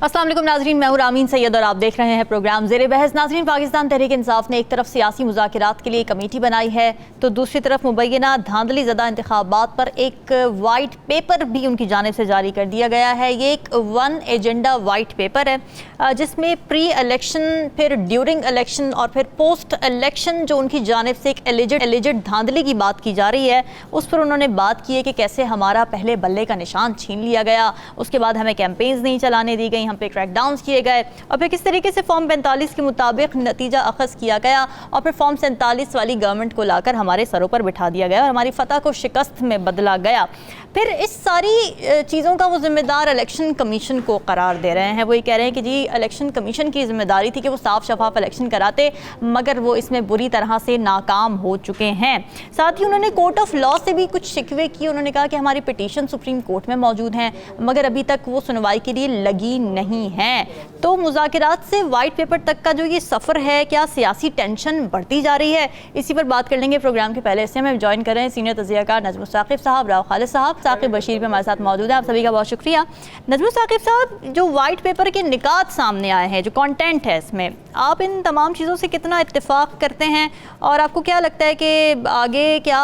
अस्सलाम वालेकुम नाज़रीन, मैं हूं रामीन सैयद और आप देख रहे हैं प्रोग्राम ज़ेरे बहस। नाज़रीन, पाकिस्तान तहरीक इंसाफ ने एक तरफ सियासी मुज़ाकरात के लिए कमेटी बनाई है तो दूसरी तरफ मुबैना धांधली ज़दा इंतखाबात पर एक वाइट पेपर भी उनकी जानिब से जारी कर दिया गया है। ये एक वन एजेंडा वाइट पेपर है जिसमें प्री इलेक्शन, फिर ड्यूरिंग इलेक्शन और फिर पोस्ट इलेक्शन जो उनकी जानिब से एक एलिजेड धांधली की बात की जा रही है उस पर उन्होंने बात की है कि कैसे हमारा पहले बल्ले का निशान छीन लिया गया, उसके बाद हमें कैंपेन्स नहीं चलाने दी गई, हम पे क्रैकडाउन्स किए गए और फिर किस तरीके से फॉर्म 45 के मुताबिक नतीजा अखज़ किया गया और फिर फॉर्म 47 वाली गवर्नमेंट को लाकर हमारे सरों पर बिठा दिया गया और हमारी फतह को शिकस्त में बदला गया। फिर इस सारी चीज़ों का वो जिम्मेदार इलेक्शन कमीशन को करार दे रहे हैं। वो ये कह रहे हैं कि जी इलेक्शन कमीशन की जिम्मेदारी थी कि वो साफ शफाफ इलेक्शन कराते, मगर वो इसमें बुरी तरह से नाकाम हो चुके हैं। साथ ही उन्होंने कोर्ट ऑफ लॉ से भी कुछ शिकवे किए। उन्होंने कहा कि हमारी पिटीशन सुप्रीम कोर्ट में मौजूद हैं मगर अभी तक वो सुनवाई के लिए लगी नहीं है। तो मुज़ाकरात से वाइट पेपर तक का जो ये सफ़र है, क्या सियासी टेंशन बढ़ती जा रही है, इसी पर बात कर लेंगे। प्रोग्राम के पहले से हमें ज्वाइन कर रहे हैं सीनियर तज़कियाकार नजमुल साकिब साहब, राव खालिद साहब, साकिब बशीर भी हमारे साथ मौजूद है। आप सभी का बहुत शुक्रिया। नजमुल साकिब साहब, जो वाइट पेपर के निकात सामने आए हैं, जो कंटेंट है इसमें, आप इन तमाम चीज़ों से कितना इत्तेफाक करते हैं और आपको क्या लगता है कि आगे क्या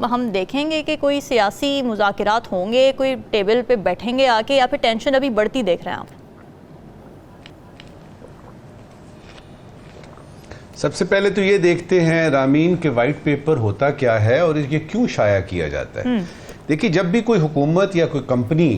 हम देखेंगे कि कोई सियासी मुज़ाकरात होंगे, कोई टेबल पे बैठेंगे आके, या फिर टेंशन अभी बढ़ती देख रहे हैं आप? सबसे पहले तो ये देखते हैं रामीन के वाइट पेपर होता क्या है और ये क्यों शाया किया जाता है। देखिए, जब भी कोई हुकूमत या कोई कंपनी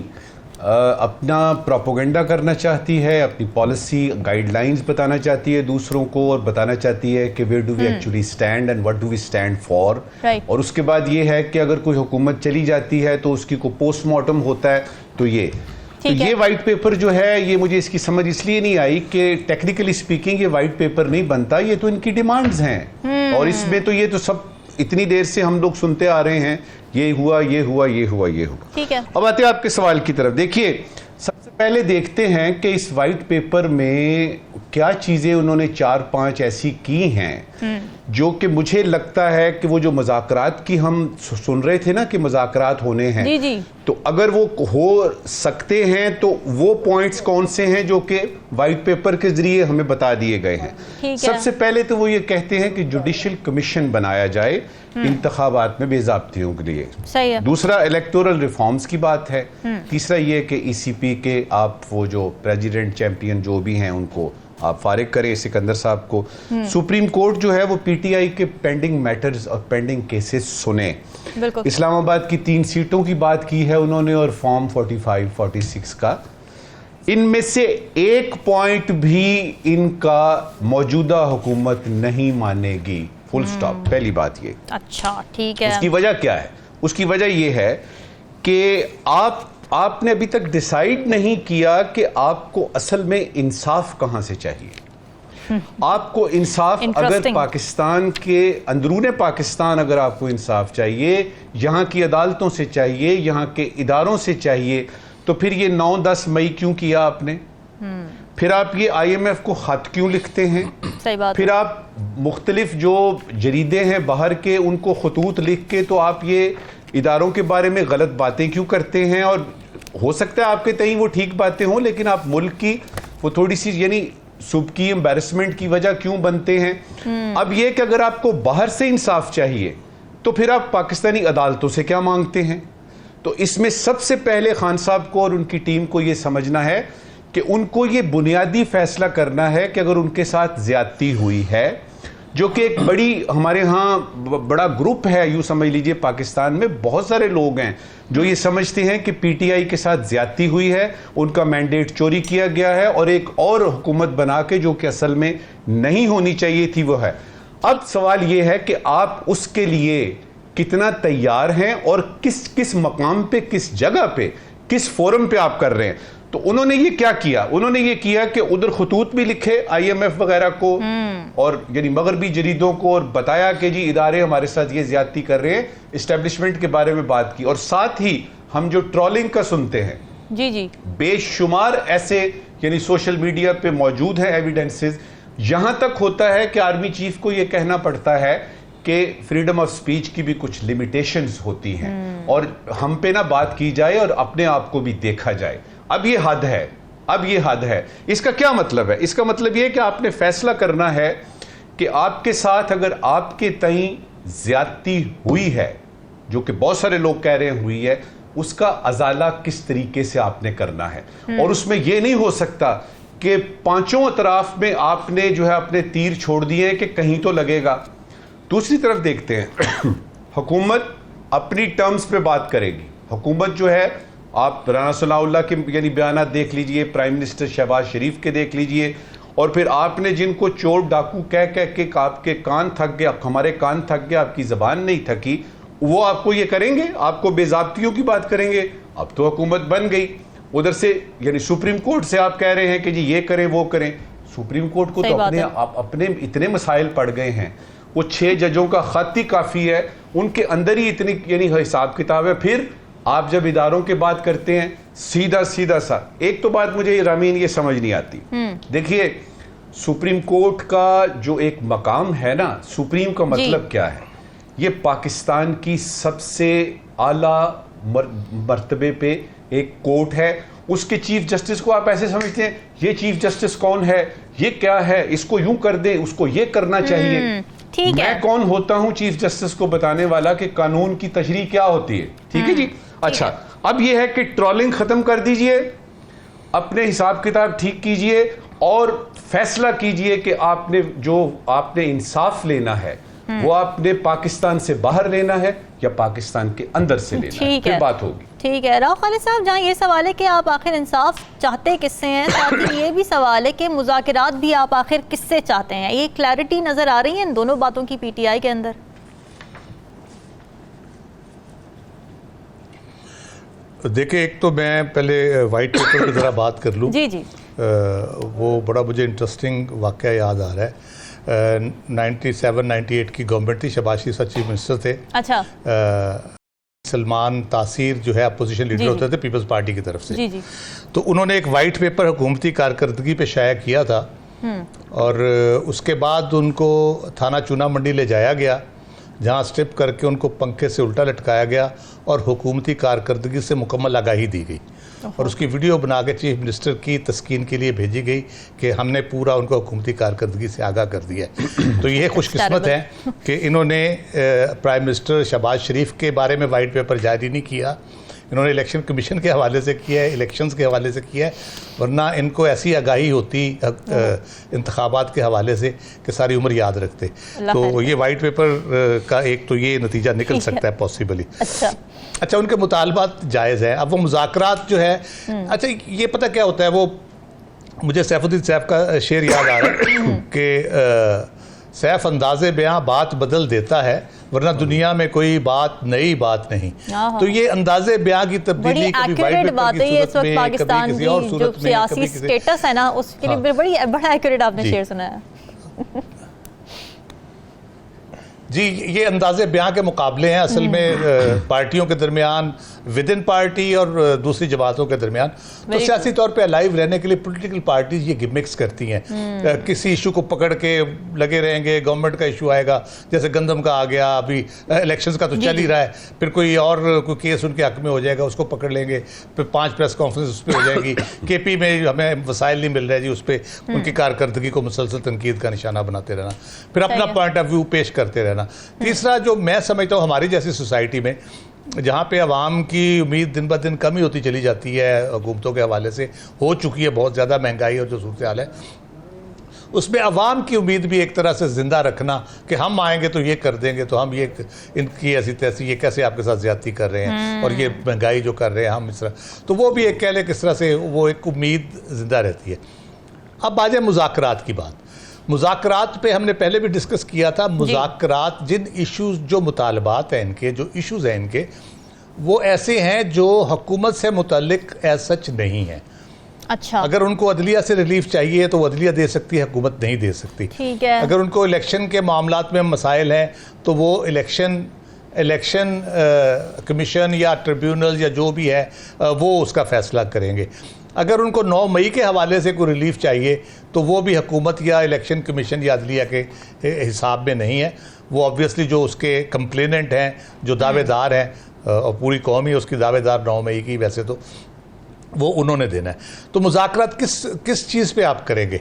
अपना प्रोपोगेंडा करना चाहती है, अपनी पॉलिसी गाइडलाइंस बताना चाहती है दूसरों को और बताना चाहती है कि where do we actually stand and what do we stand for, और उसके बाद ये है कि अगर कोई हुकूमत चली जाती है तो उसकी को पोस्टमार्टम होता है। तो ये वाइट पेपर जो है, ये मुझे इसकी समझ इसलिए नहीं आई कि टेक्निकली स्पीकिंग ये वाइट पेपर नहीं बनता, ये तो इनकी डिमांड्स हैं और इसमें तो ये तो सब इतनी देर से हम लोग सुनते आ रहे हैं, ये हुआ, ये हुआ, ये हुआ, ये हुआ। ठीक है, अब आते हैं आपके सवाल की तरफ। देखिए, सबसे पहले देखते हैं कि इस वाइट पेपर में क्या चीजें उन्होंने 4-5 ऐसी की हैं जो कि मुझे लगता है कि वो जो मुज़ाकरात की हम सुन रहे थे ना कि मुज़ाकरात होने हैं, जी जी, तो अगर वो हो सकते हैं तो वो पॉइंट्स कौन से हैं जो कि वाइट पेपर के जरिए हमें बता दिए गए हैं। सबसे पहले तो वो ये कहते हैं कि जुडिशल कमीशन बनाया जाए इंतखाबात में बेज़ाब्तियों के लिए। सही है। दूसरा, इलेक्टोरल रिफॉर्म्स की बात है। तीसरा ये कि ईसीपी के आप वो जो प्रेसिडेंट चैंपियन जो भी हैं उनको आप फारिग करें, सिकंदर साहब को। सुप्रीम कोर्ट जो है वो पीटीआई के पेंडिंग मैटर्स और पेंडिंग केसेस सुने। इस्लामाबाद की 3 सीटों की बात की है उन्होंने और फॉर्म 45-46 का। इनमें से एक पॉइंट भी इनका मौजूदा हुकूमत नहीं मानेगी, फुल स्टॉप। पहली बात ये। अच्छा, ठीक है। उसकी वजह क्या है? उसकी वजह यह है कि आपने अभी तक डिसाइड नहीं किया कि आपको असल में इंसाफ कहां से चाहिए। आपको इंसाफ अगर पाकिस्तान के अंदरूने पाकिस्तान अगर आपको इंसाफ चाहिए, यहां की अदालतों से चाहिए, यहां के इदारों से चाहिए, तो फिर ये 9-10 मई क्यों किया आपने? फिर आप ये IMF को खत क्यों लिखते हैं? सही बात। फिर आप मुख्तलिफ जो जरीदे हैं बाहर के उनको खतूत लिख के तो आप ये इदारों के बारे में गलत बातें क्यों करते हैं? और हो सकता है आपके तई वो ठीक बातें हों, लेकिन आप मुल्क की वो थोड़ी सी यानी सुब की एम्बैरसमेंट की वजह क्यों बनते हैं? अब ये कि अगर आपको बाहर से इंसाफ चाहिए तो फिर आप पाकिस्तानी अदालतों से क्या मांगते हैं? तो इसमें सबसे पहले खान साहब को और उनकी टीम को ये समझना है कि उनको ये बुनियादी फैसला करना है कि अगर उनके साथ ज्यादती हुई है, जो कि एक बड़ी हमारे यहाँ बड़ा ग्रुप है, यूँ समझ लीजिए पाकिस्तान में बहुत सारे लोग हैं जो ये समझते हैं कि पीटीआई के साथ ज्यादती हुई है, उनका मैंडेट चोरी किया गया है और एक और हुकूमत बना के जो कि असल में नहीं होनी चाहिए थी वो है। अब सवाल ये है कि आप उसके लिए कितना तैयार हैं और किस किस मकाम पे, किस जगह पे, किस फोरम पे आप कर रहे हैं। तो उन्होंने ये क्या किया? उन्होंने ये किया कि उधर खतूत भी लिखे IMF वगैरह को और यानी मगरबी जरीदों को और बताया कि जी इदारे हमारे साथ ये ज्यादती कर रहे हैं, इस्टेब्लिशमेंट के बारे में बात की। और साथ ही हम जो ट्रोलिंग का सुनते हैं, जी जी, बेशुमार ऐसे यानी सोशल मीडिया पे मौजूद हैं एविडेंसेस। यहां तक होता है कि आर्मी चीफ को यह कहना पड़ता है कि फ्रीडम ऑफ स्पीच की भी कुछ लिमिटेशंस होती हैं और हम पे ना बात की जाए और अपने आप को भी देखा जाए। अब ये हद है, अब ये हद है। इसका क्या मतलब है? इसका मतलब ये है कि आपने फैसला करना है कि आपके साथ अगर आपके तई ज्यादती हुई है, जो कि बहुत सारे लोग कह रहे हैं हुई है, उसका अजाला किस तरीके से आपने करना है। और उसमें यह नहीं हो सकता कि पांचों अतराफ में आपने जो है अपने तीर छोड़ दिए हैं कि कहीं तो लगेगा। दूसरी तरफ देखते हैं हुकूमत अपनी टर्म्स पे बात करेगी। हुकूमत जो है, आप राना सनाउल्लाह के यानी बयानात देख लीजिए, प्राइम मिनिस्टर शहबाज शरीफ के देख लीजिए, और फिर आपने जिनको चोर डाकू कह कह के आपके कान थक गए, हमारे कान थक गए, आपकी जबान नहीं थकी, वो आपको ये करेंगे, आपको बेजाब्तियों की बात करेंगे। अब तो हुकूमत बन गई, उधर से यानी सुप्रीम कोर्ट से आप कह रहे हैं कि जी ये करें वो करें। सुप्रीम कोर्ट को तो अपने इतने मसाइल पड़ गए हैं, वो 6 जजों का खत ही काफ़ी है, उनके अंदर ही इतनी यानी हिसाब किताब है। फिर आप जब इदारों की बात करते हैं, सीधा सीधा सा एक तो बात मुझे रामीन ये समझ नहीं आती। देखिए, सुप्रीम कोर्ट का जो एक मकाम है ना, सुप्रीम का मतलब क्या है? ये पाकिस्तान की सबसे आला मर्तबे पे एक कोर्ट है। उसके चीफ जस्टिस को आप ऐसे समझते हैं, ये चीफ जस्टिस कौन है, ये क्या है, इसको यूं कर दे, उसको ये करना चाहिए। मैं कौन होता हूं चीफ जस्टिस को बताने वाला कि कानून की तशरीह क्या होती है? ठीक है जी। अच्छा, अब ये है कि ट्रोलिंग खत्म कर दीजिए, अपने हिसाब किताब ठीक कीजिए और फैसला कीजिए कि आपने इंसाफ लेना है वो आपने पाकिस्तान से बाहर लेना है या पाकिस्तान के अंदर से लेना है, फिर बात होगी। ठीक है राव खालिद साहब, जहाँ ये सवाल है कि आप आखिर इंसाफ चाहते किससे हैं, साथ ही ये भी सवाल है कि मुज़ाकरात भी आप आखिर किससे चाहते हैं। ये क्लैरिटी नजर आ रही है इन दोनों बातों की पीटीआई के अंदर? देखिए, एक तो मैं पहले वाइट पेपर की तरह बात कर लूँ। जी जी। वो बड़ा मुझे इंटरेस्टिंग वाक़या याद आ रहा है। 97-98 की गवर्नमेंट थी, शहबाज शरीफ चीफ मिनिस्टर थे। अच्छा। सलमान तासीर जो है अपोजिशन लीडर होते थे पीपल्स पार्टी की तरफ से। जी जी। तो उन्होंने एक वाइट पेपर हुकूमती कारकर्दगी पे शाया किया था, और उसके बाद उनको थाना चूना मंडी ले जाया गया, जहाँ स्ट्रिप करके उनको पंखे से उल्टा लटकाया गया और हुकूमती कारकर्दगी से मुकम्मल आगाही दी गई, और उसकी वीडियो बना के चीफ मिनिस्टर की तस्कीन के लिए भेजी गई कि हमने पूरा उनको हुकूमती कारकर्दगी से आगाह कर दिया है। तो ये खुशकिस्मत है कि इन्होंने प्राइम मिनिस्टर शहबाज शरीफ के बारे में वाइट पेपर जारी नहीं किया, इन्होंने इलेक्शन कमीशन के हवाले से किया है, इलेक्शंस के हवाले से किया है, वरना इनको ऐसी आगाही होती इंतखाबात के हवाले से कि सारी उम्र याद रखते। तो ये वाइट पेपर का एक तो ये नतीजा निकल सकता है पॉसिबली। अच्छा, उनके मुतालबात जायज़ है। अब वो मुज़ाकरात जो है, अच्छा ये पता क्या होता है, वो मुझे सैफुद्दीन साहब का शेर याद आ रहा है कि सैफ अंदाज़े बयां बात बदल देता है, वरना दुनिया में कोई बात नई बात नहीं। तो ये अंदाज़े बयां की तब्दीली कभी वाइट पेपर की सूरत में, कभी किसी और सूरत में, सियासी स्टेटस है ना, उसके लिए बड़ा एक्यूरेट आपने शेर सुना है। जी, ये अंदाज़े बयां के मुकाबले हैं असल में पार्टियों के दरमियान, विद इन पार्टी और दूसरी जमातों के दरमियान। तो सियासी तौर पे अलाइव रहने के लिए पॉलिटिकल पार्टीज ये गिमिक्स करती हैं। किसी इशू को पकड़ के लगे रहेंगे, गवर्नमेंट का इशू आएगा, जैसे गंदम का आ गया, अभी इलेक्शंस का तो चल ही रहा है, फिर कोई केस उनके हक में हो जाएगा, उसको पकड़ लेंगे, फिर 5 प्रेस कॉन्फ्रेंस उस पर हो जाएगी। KP में हमें वसाइल नहीं मिल रहे जी, उस पर उनकी कारकर्दगी को मुसलसल तनकीद का निशाना बनाते रहना, फिर अपना पॉइंट ऑफ व्यू पेश करते रहना। तीसरा जो मैं समझता हूँ, हमारी जैसी सोसाइटी में जहाँ पे अवाम की उम्मीद दिन ब दिन कम ही होती चली जाती है, हुकूमतों के हवाले से हो चुकी है बहुत ज़्यादा महंगाई और जो सूरत हाल है, उसमें अवाम की उम्मीद भी एक तरह से ज़िंदा रखना कि हम आएंगे तो ये कर देंगे, तो हम ये इनकी ऐसी तैसी, ये कैसे आपके साथ ज़्यादती कर रहे हैं, और ये महंगाई जो कर रहे हैं हम इस तरह, तो वो भी एक कह लें किस तरह से वो एक उम्मीद ज़िंदा रहती है। अब आ जाए मुज़ाकरात की बात। मुज़ाकरात पे हमने पहले भी डिस्कस किया था। मुज़ाकरात जिन इश्यूज़, जो मुतालबात हैं इनके, जो इश्यूज़ हैं इनके, वो ऐसे हैं जो हुकूमत से मुतल्लिक एज सच नहीं है। अच्छा, अगर उनको अदलिया से रिलीफ चाहिए तो वो अदलिया दे सकती है, हुकूमत नहीं दे सकती। ठीक है। अगर उनको इलेक्शन के मामलात में मसाइल हैं तो वो इलेक्शन कमीशन या ट्रिब्यूनल या जो भी है वो उसका फ़ैसला करेंगे। अगर उनको 9 मई के हवाले से कोई रिलीफ चाहिए तो वो भी हुकूमत या इलेक्शन कमीशन या अदलिया के हिसाब में नहीं है। वो ऑब्वियसली जो उसके कंप्लेनेंट हैं, जो दावेदार हैं, और पूरी कौम ही उसकी दावेदार 9 मई की वैसे तो, वो उन्होंने देना है। तो मुज़ाकरात किस चीज़ पे आप करेंगे?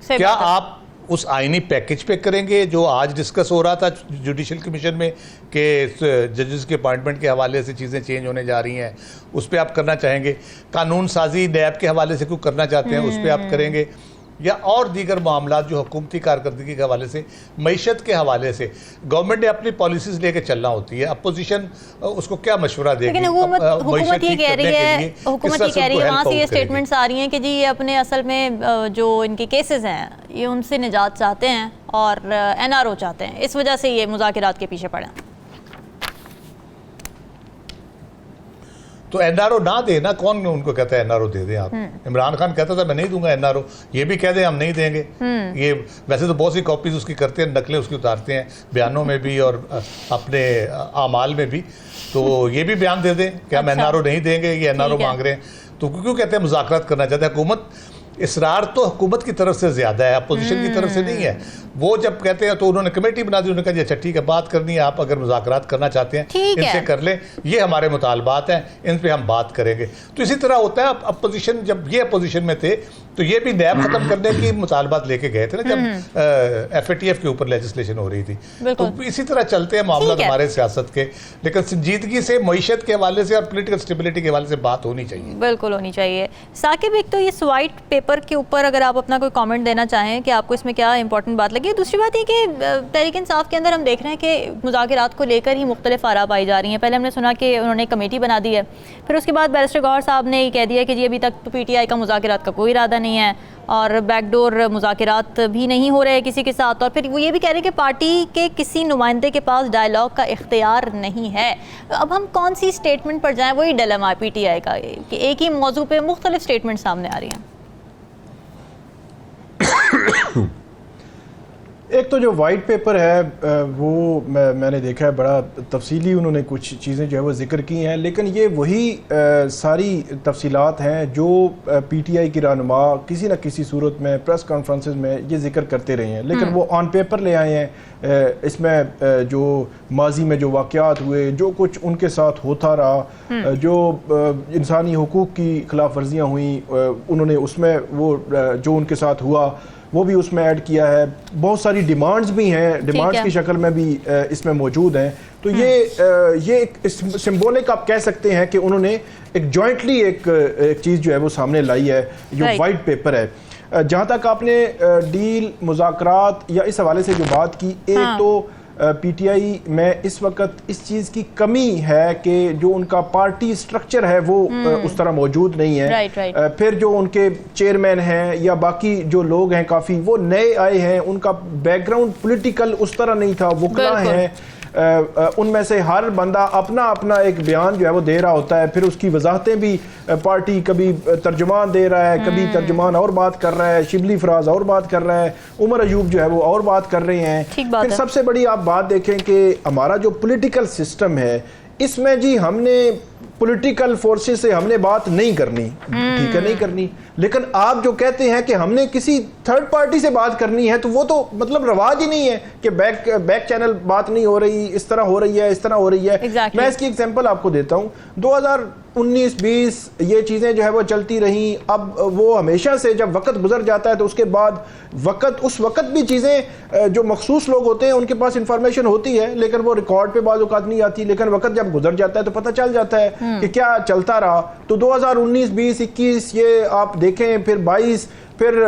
क्या आप उस आईनी पैकेज पे करेंगे जो आज डिस्कस हो रहा था जुडिशल कमीशन में कि जजेस के अपॉइंटमेंट के हवाले से चीज़ें चेंज होने जा रही हैं, उस पर आप करना चाहेंगे? कानून साजी नैब के हवाले से कुछ करना चाहते हैं, उस पर आप करेंगे? या और दीगर मामला जो हुकूमती कारकर्दगी के हवाले से, मईशत के हवाले से गवर्नमेंट ने अपनी पॉलिसीज लेके चलना होती है, अपोजिशन उसको क्या मशवरा देगी? लेकिन हुकूमत ये कह रही है वहाँ से ये स्टेटमेंट्स आ रही हैं कि जी ये अपने असल में जो इनके केसेस हैं ये उनसे निजात चाहते हैं और NRO चाहते हैं, इस वजह से ये मुज़ाकिरात के पीछे पड़े। तो NRO ना दे ना, कौन उनको कहता है NRO दे दें आप? इमरान खान कहता था मैं नहीं दूंगा NRO, ये भी कह दें हम नहीं देंगे। ये वैसे तो बहुत सी कॉपीज उसकी करते हैं, नकलें उसकी उतारते हैं बयानों में भी और अपने आमाल में भी, तो ये भी बयान दे दें कि हम NRO नहीं देंगे, ये NRO मांग रहे हैं। तो क्यों कहते हैं मुज़ाकरात करना चाहते हैं? हुकूमत इसरार तो हुकूमत की तरफ से ज़्यादा है, अपोजिशन की तरफ से नहीं है। वो जब कहते हैं तो उन्होंने कमेटी बना दी, उन्होंने कहा अच्छा ठीक है बात करनी है, आप अगर मुज़ाकरात करना चाहते हैं इनसे कर लें, ये हमारे मुतालबात हैं, इन पे हम बात करेंगे। तो इसी तरह होता है, अपोजिशन जब ये अपोजिशन में थे तो ये भी नैब खत्म करने की मुतालबात लेके गए थे ना जब FATF के ऊपर लेजिस्लेशन हो रही थी। तो इसी तरह चलते हैं मामला हमारे सियासत के, लेकिन संजीदगी से, मईशत के हवाले से और पोलिटिकल स्टेबिलिटी के हवाले से बात होनी चाहिए। बिल्कुल होनी चाहिए। साकिब, एक तो ये व्हाइट पेपर के ऊपर अगर आप अपना कोई कमेंट देना चाहें कि आपको इसमें क्या इंपॉर्टेंट बात लगी। दूसरी बात ये कि तहरीक इंसाफ के अंदर हम देख रहे हैं कि मुज़ाकिरात को लेकर ही मुख्तलिफ आरा पाई जा रही हैं। पहले हमने सुना कि उन्होंने कमेटी बना दी है, फिर उसके बाद बैरिस्टर गौहर साहब ने कह दिया कि जी अभी तक तो PTI का मुज़ाकिरात का कोई इरादा नहीं है और बैकडोर मुज़ाकिरात भी नहीं हो रहे किसी के साथ, और फिर वो ये भी कह रहे हैं कि पार्टी के किसी नुमाइंदे के पास डायलॉग का इख्तियार नहीं है। अब हम कौन सी स्टेटमेंट पर जाएं? वही डिलेमा है PTI का कि एक ही मौजू पे मुख्तलिफ स्टेटमेंट सामने आ रही हैं। एक तो जो वाइट पेपर है वो मैंने देखा है, बड़ा तफसीली उन्होंने कुछ चीज़ें जो है वो जिक्र की हैं, लेकिन ये वही सारी तफसीलात हैं जो PTI की रहनुमा किसी न किसी सूरत में प्रेस कॉन्फ्रेंसेस में ये जिक्र करते रहे हैं, लेकिन वो ऑन पेपर ले आए हैं। इसमें जो माजी में जो वाक़यात हुए, जो कुछ उनके साथ होता रहा, जो इंसानी हुकूक की खिलाफ वर्जियाँ हुई, उन्होंने उसमें वो जो उनके साथ हुआ वो भी उसमें ऐड किया है। बहुत सारी डिमांड्स भी हैं, डिमांड्स की शक्ल में भी इसमें मौजूद हैं। तो ये एक सिंबॉलिक आप कह सकते हैं कि उन्होंने एक जॉइंटली एक चीज़ जो है वो सामने लाई है, जो वाइट पेपर है। जहाँ तक आपने डील, मुज़ाकरात या इस हवाले से जो बात की, एक तो PTI में इस वक्त इस चीज़ की कमी है कि जो उनका पार्टी स्ट्रक्चर है वो उस तरह मौजूद नहीं है। फिर जो उनके चेयरमैन हैं या बाकी जो लोग हैं काफ़ी, वो नए आए हैं, उनका बैकग्राउंड पॉलिटिकल उस तरह नहीं था, वुकला हैं, उनमें से हर बंदा अपना अपना एक बयान जो है वो दे रहा होता है, फिर उसकी वजाहतें भी पार्टी, कभी तर्जुमान दे रहा है, कभी तर्जुमान और बात कर रहा है, शिबली फराज और बात कर रहा है, उमर अयूब जो है वो और बात कर रहे हैं। फिर सबसे बड़ी आप बात देखें कि हमारा जो पॉलिटिकल सिस्टम है इसमें जी हमने पॉलिटिकल फोर्सेस से हमने बात नहीं करनी, ठीक है नहीं करनी, लेकिन आप जो कहते हैं कि हमने किसी थर्ड पार्टी से बात करनी है तो वो तो मतलब रवाज ही नहीं है कि बैक चैनल बात नहीं हो रही, इस तरह हो रही है, इस तरह हो रही है। मैं इसकी एग्जांपल आपको देता हूँ। 2019-20 ये चीज़ें जो है वो चलती रही। अब वो हमेशा से जब वक्त गुजर जाता है तो उसके बाद उस वक्त भी चीज़ें जो मखसूस लोग होते हैं उनके पास इंफॉर्मेशन होती है, लेकिन वो रिकॉर्ड पे बाज़ औक़ात नहीं आती, लेकिन वक्त जब गुजर जाता है तो पता चल जाता है कि क्या चलता रहा। तो 2019, 20, 21 ये आप देखें, फिर 22, फिर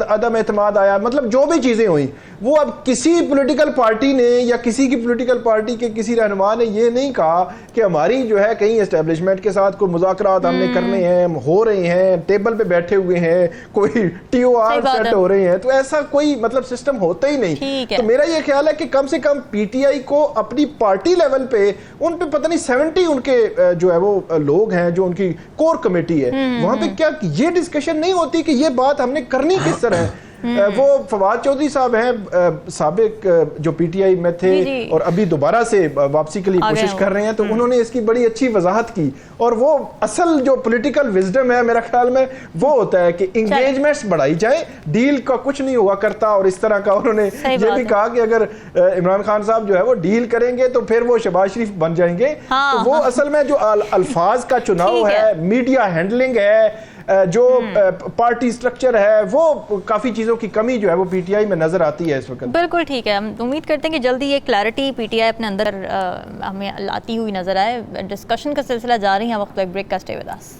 अदम एतमाद आया, मतलब जो भी चीज़ें हुई वो अब किसी पॉलिटिकल पार्टी ने या किसी की पॉलिटिकल पार्टी के किसी रहनुमा ने ये नहीं कहा कि हमारी जो है कहीं एस्टेब्लिशमेंट के साथ कोई मुज़ाकरात हमने करने हैं, हो रहे हैं, टेबल पे बैठे हुए हैं, कोई TOR सेट हो रहे हैं, तो ऐसा कोई मतलब सिस्टम होता ही नहीं। तो मेरा ये ख्याल है कि कम से कम PTI को अपनी पार्टी लेवल पे उन पे पता नहीं 70 उनके जो है वो लोग हैं जो उनकी कोर कमेटी है, वहां पे क्या ये डिस्कशन नहीं होती कि ये बात हमने करनी किस तरह है। वो फवाद चौधरी साहब हैं, साबिक जो पीटीआई में थे जी। और अभी दोबारा से वापसी के लिए कोशिश कर रहे हैं, तो उन्होंने इसकी बड़ी अच्छी वजाहत की। और वो असल जो पॉलिटिकल विजडम है मेरा ख्याल में वो होता है कि इंगेजमेंट्स बढ़ाई जाए, डील का कुछ नहीं हुआ करता। और इस तरह का उन्होंने ये भी कहा कि अगर इमरान खान साहब जो है वो डील करेंगे तो फिर वो शहबाज शरीफ बन जाएंगे। तो वो असल में जो अल्फाज का चुनाव है, मीडिया हैंडलिंग है, जो पार्टी स्ट्रक्चर है, वो काफी चीजों की कमी जो है वो पीटीआई में नजर आती है इस वक्त। बिल्कुल ठीक है, हम उम्मीद करते हैं कि जल्दी ये क्लैरिटी पीटीआई अपने अंदर हमें लाती हुई नजर आए। डिस्कशन का सिलसिला जारी है, वक्त एक ब्रेक का, stay with us.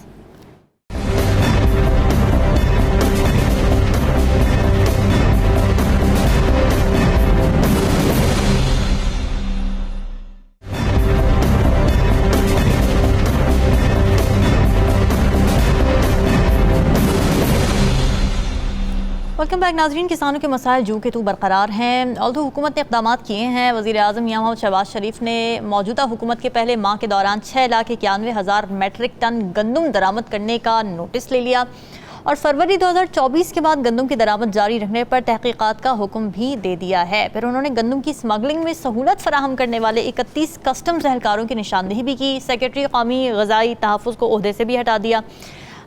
Welcome back नाजरीन। किसानों के मसाइल जू के तू बरकरार हैं। ऑल्दो हुकूमत ने इक़दाम किए हैं। वज़ीर आज़म मियां मोहम्मद शहबाज शरीफ ने मौजूदा हुकूमत के पहले माह के दौरान 6,91,000 मेट्रिक टन गंदम दरामद करने का नोटिस ले लिया और फरवरी 2024 के बाद गंदम की दरामद जारी रखने पर तहकीकात का हुक्म भी दे दिया है। फिर उन्होंने गंदम की स्मगलिंग में सहूलत फराहम करने वाले 31 कस्टम्स एहलकारों की निशानदेही भी की। सेक्रेटरी कौमी ग़ज़ाई तहफ़्फ़ुज़ को ओहदे से भी हटा दिया।